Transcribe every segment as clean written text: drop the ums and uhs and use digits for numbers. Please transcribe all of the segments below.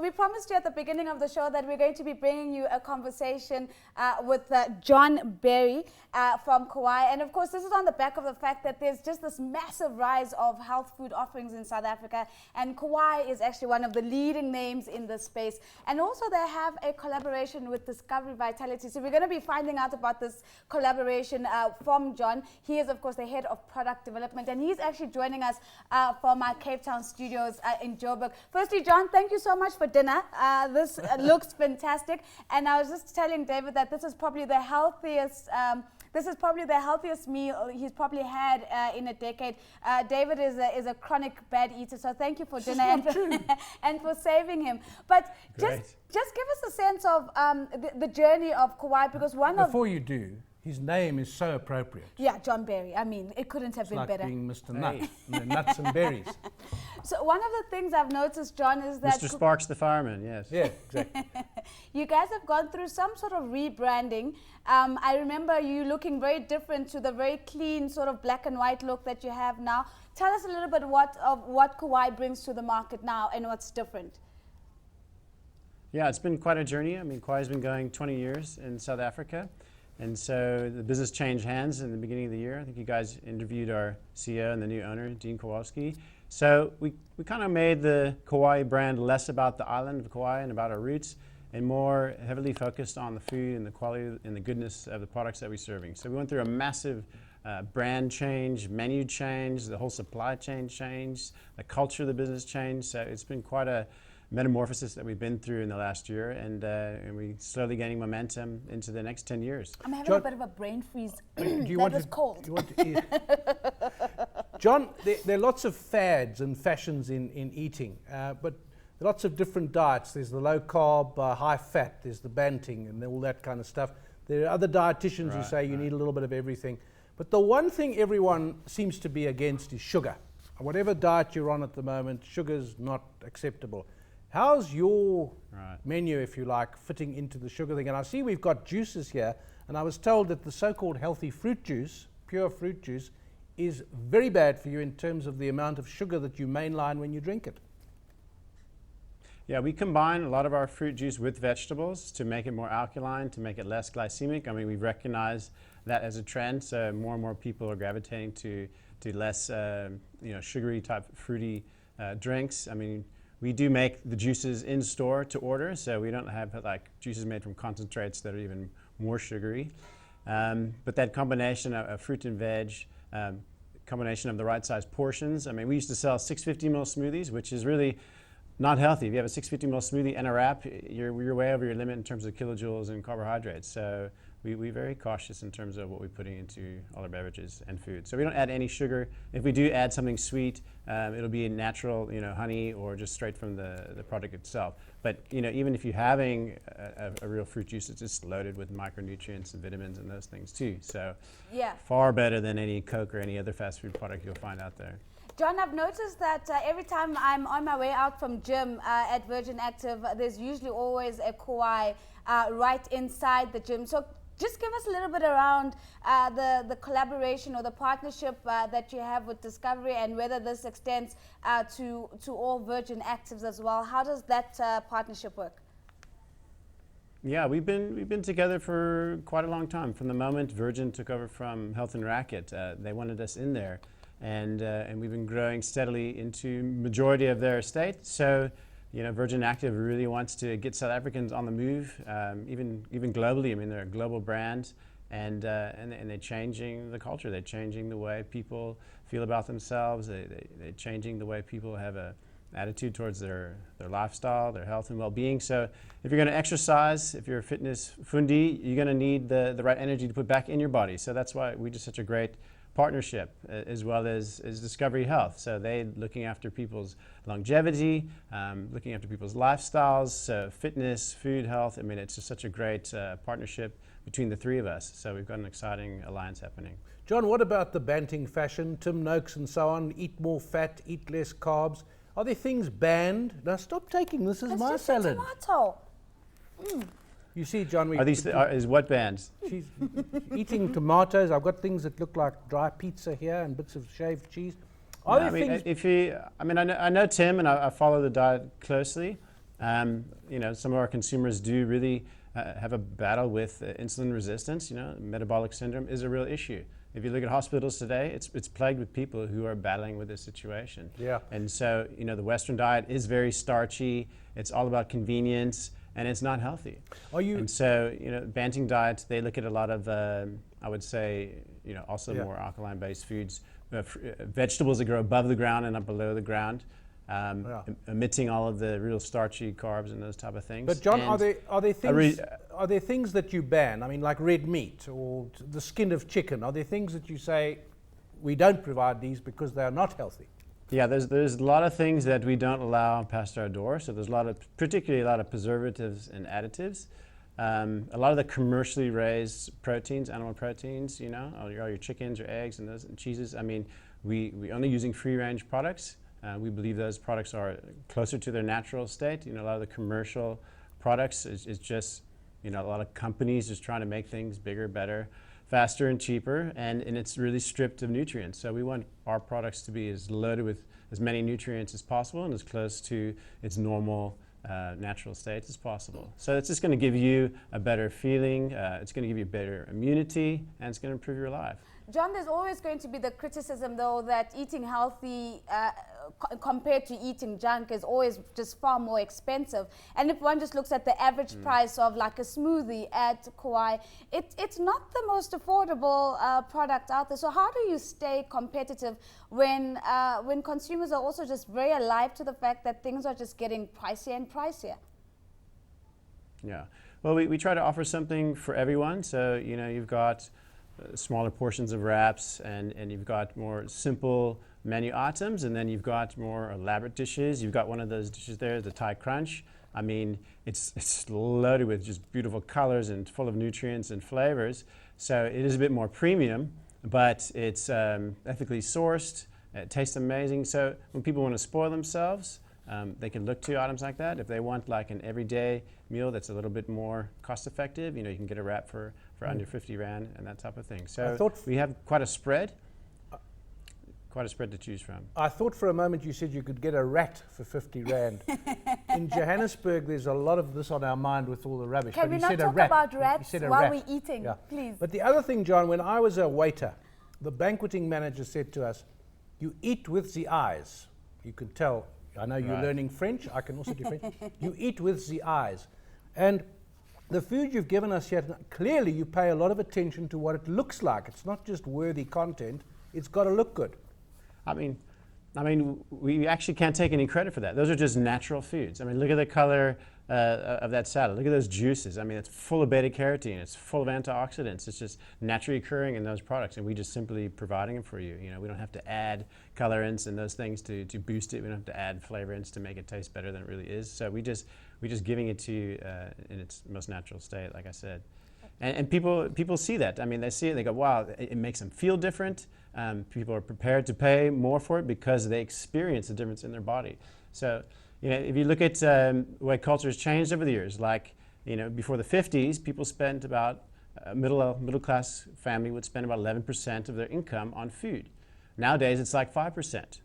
we promised you at the beginning of the show that we're going to be bringing you a conversation with John Berry from Kauai. And of course, this is on the back of the fact that there's just this massive rise of health food offerings in South Africa. And Kauai is actually one of the leading names in this space. And also they have a collaboration with Discovery Vitality. So we're going to be finding out about this collaboration from John. He is, of course, the head of product development. And he's actually joining us from our Cape Town studios in Joburg. Firstly, John, thank you so much for dinner. This looks fantastic. And I was just telling David that this is probably the healthiest meal he's probably had in a decade. David is a chronic bad eater, so thank you for dinner and for saving him. But just give us a sense of the journey of Kauai, because Before you do, his name is so appropriate. Yeah, John Berry. I mean, it couldn't have been like better. Being Mr. Nut, nuts and berries. So one of the things I've noticed, John, is that Mr. Sparks the fireman, yes. Yeah, exactly. You guys have gone through some sort of rebranding. I remember you looking very different to the very clean sort of black and white look that you have now. Tell us a little bit what Kauai brings to the market now and what's different. Yeah, it's been quite a journey. I mean, Kauai's been going 20 years in South Africa. And so the business changed hands in the beginning of the year. I think you guys interviewed our CEO and the new owner, Dean Kowalski. So we kind of made the Kauai brand less about the island of Kauai and about our roots, and more heavily focused on the food and the quality and the goodness of the products that we're serving. So we went through a massive brand change, menu change, the whole supply chain change, the culture of the business change. So it's been quite a metamorphosis that we've been through in the last year, and we're slowly gaining momentum into the next 10 years. I'm having a bit of a brain freeze. Cold. Do you want to eat? John, there are lots of fads and fashions in eating, but there are lots of different diets. There's the low carb, high fat, there's the banting and all that kind of stuff. There are other dietitians who say you need a little bit of everything. But the one thing everyone seems to be against is sugar. Whatever diet you're on at the moment, sugar's not acceptable. How's your menu, if you like, fitting into the sugar thing? And I see we've got juices here, and I was told that the so-called healthy fruit juice, pure fruit juice, is very bad for you in terms of the amount of sugar that you mainline when you drink it. Yeah, we combine a lot of our fruit juice with vegetables to make it more alkaline, to make it less glycemic. I mean, we've recognized that as a trend, so more and more people are gravitating to less sugary type fruity drinks. I mean, we do make the juices in store to order, so we don't have like juices made from concentrates that are even more sugary. But that combination of fruit and veg, combination of the right size portions. I mean, we used to sell 650 ml smoothies, which is really not healthy. If you have a 650 ml smoothie and a wrap, you're way over your limit in terms of kilojoules and carbohydrates. So we're very cautious in terms of what we're putting into all our beverages and food. So we don't add any sugar. If we do add something sweet, it'll be natural, honey, or just straight from the product itself. But even if you're having a real fruit juice, it's just loaded with micronutrients and vitamins and those things too. So far better than any Coke or any other fast food product you'll find out there. John, I've noticed that every time I'm on my way out from gym at Virgin Active, there's usually always a Kauai right inside the gym. So just give us a little bit around the collaboration or the partnership that you have with Discovery, and whether this extends to all Virgin Actives as well. How does that partnership work? Yeah, we've been together for quite a long time. From the moment Virgin took over from Health and Racket, they wanted us in there, and we've been growing steadily into majority of their estate. So, Virgin Active really wants to get South Africans on the move, even globally. I mean, they're a global brand, and they're changing the culture. They're changing the way people feel about themselves. They're changing the way people have a attitude towards their lifestyle, their health and well-being. So if you're going to exercise, if you're a fitness fundi, you're going to need the right energy to put back in your body. So that's why we do such a great partnership, as well as Discovery Health. So they're looking after people's longevity, looking after people's lifestyles, so fitness, food, health. I mean, it's just such a great partnership between the three of us. So we've got an exciting alliance happening. John, what about the banting fashion, Tim Noakes and so on, eat more fat, eat less carbs? Are there things banned? Now stop taking this as my salad. It's tomato. You see, John, is what bands? She's eating tomatoes. I've got things that look like dry pizza here and bits of shaved cheese. I know Tim, and I follow the diet closely. Some of our consumers do really have a battle with insulin resistance. Metabolic syndrome is a real issue. If you look at hospitals today, it's plagued with people who are battling with this situation. Yeah. And so, the Western diet is very starchy. It's all about convenience, and it's not healthy. And so, Banting diet, they look at a lot of, I would say, also more alkaline-based foods, vegetables that grow above the ground and not below the ground. Omitting all of the real starchy carbs and those type of things. But John, are there things that you ban? I mean, like red meat or the skin of chicken. Are there things that you say we don't provide these because they are not healthy? Yeah, there's a lot of things that we don't allow past our door. So there's particularly a lot of preservatives and additives. A lot of the commercially raised proteins, animal proteins, all your chickens, your eggs, and those and cheeses. I mean, we only using free-range products. We believe those products are closer to their natural state. A lot of the commercial products is just, a lot of companies just trying to make things bigger, better, faster, and cheaper, and it's really stripped of nutrients. So we want our products to be as loaded with as many nutrients as possible and as close to its normal natural state as possible. So it's just going to give you a better feeling, it's going to give you better immunity, and it's going to improve your life. John, there's always going to be the criticism, though, that eating healthy compared to eating junk is always just far more expensive. And if one just looks at the average price of like a smoothie at Kauai, it's not the most affordable product out there. So how do you stay competitive when consumers are also just very alive to the fact that things are just getting pricier and pricier? Yeah. Well, we try to offer something for everyone. So, you've got smaller portions of wraps, and you've got more simple menu items, and then you've got more elaborate dishes. You've got one of those dishes there, the Thai Crunch. I mean, it's loaded with just beautiful colors and full of nutrients and flavors. So it is a bit more premium, but it's ethically sourced. It tastes amazing. So when people want to spoil themselves, they can look to items like that. If they want like an everyday meal that's a little bit more cost effective, you can get a wrap for under 50 Rand and that type of thing. So we have quite a spread to choose from. I thought for a moment you said you could get a rat for 50 Rand. In Johannesburg, there's a lot of this on our mind with all the rubbish. Can we not talk about rats while we're eating, please? But the other thing, John, when I was a waiter, the banqueting manager said to us, you eat with the eyes. You can tell. I know you're learning French. I can also do French. You eat with the eyes. And the food you've given us here, clearly you pay a lot of attention to what it looks like. It's not just worthy content. It's got to look good. I mean, we actually can't take any credit for that. Those are just natural foods. I mean, look at the color of that salad. Look at those juices. I mean, it's full of beta carotene. It's full of antioxidants. It's just naturally occurring in those products, and we just simply providing them for you. We don't have to add colorants and those things to boost it. We don't have to add flavorants to make it taste better than it really is. So we just giving it to you in its most natural state, like I said. And people see that. I mean, they see it. They go, "Wow!" It makes them feel different. People are prepared to pay more for it because they experience the difference in their body. So, if you look at the way culture has changed over the years, like before the 50s, people spent about middle class family would spend about 11% of their income on food. Nowadays, it's like 5%.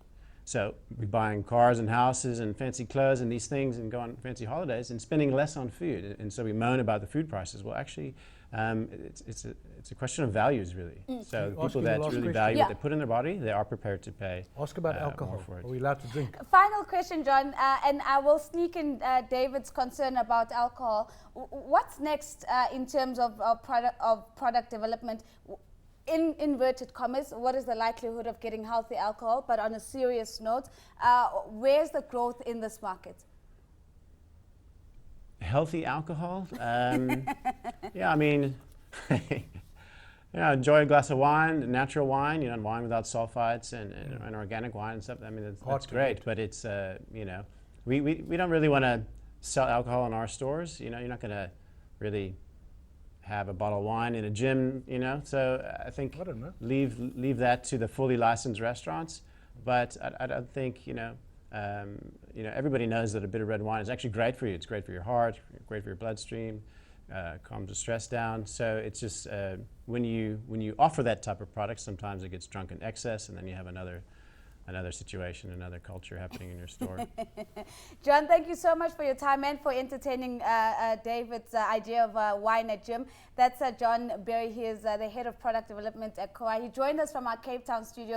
So we're buying cars and houses and fancy clothes and these things and go on fancy holidays and spending less on food. And so we moan about the food prices. Well, actually, it's a question of values, really. So the people that really value what they put in their body, they are prepared to pay. Ask about alcohol. For it. Are we allowed to drink? Final question, John, and I will sneak in David's concern about alcohol. What's next in terms of product development? In inverted commas, what is the likelihood of getting healthy alcohol? But on a serious note, where's the growth in this market? Healthy alcohol? Yeah, I mean, enjoy a glass of wine, natural wine, wine without sulfites and organic wine and stuff. I mean, that's great, but it's, we don't really want to sell alcohol in our stores. You're not going to really have a bottle of wine in a gym, So I think leave that to the fully licensed restaurants. But I don't think, everybody knows that a bit of red wine is actually great for you. It's great for your heart, great for your bloodstream, calms the stress down. So it's just when you offer that type of product, sometimes it gets drunk in excess, and then you have another another situation, another culture happening in your store. John, thank you so much for your time and for entertaining David's idea of wine at gym. That's John Berry. He is the head of product development at Kauai. He joined us from our Cape Town studios.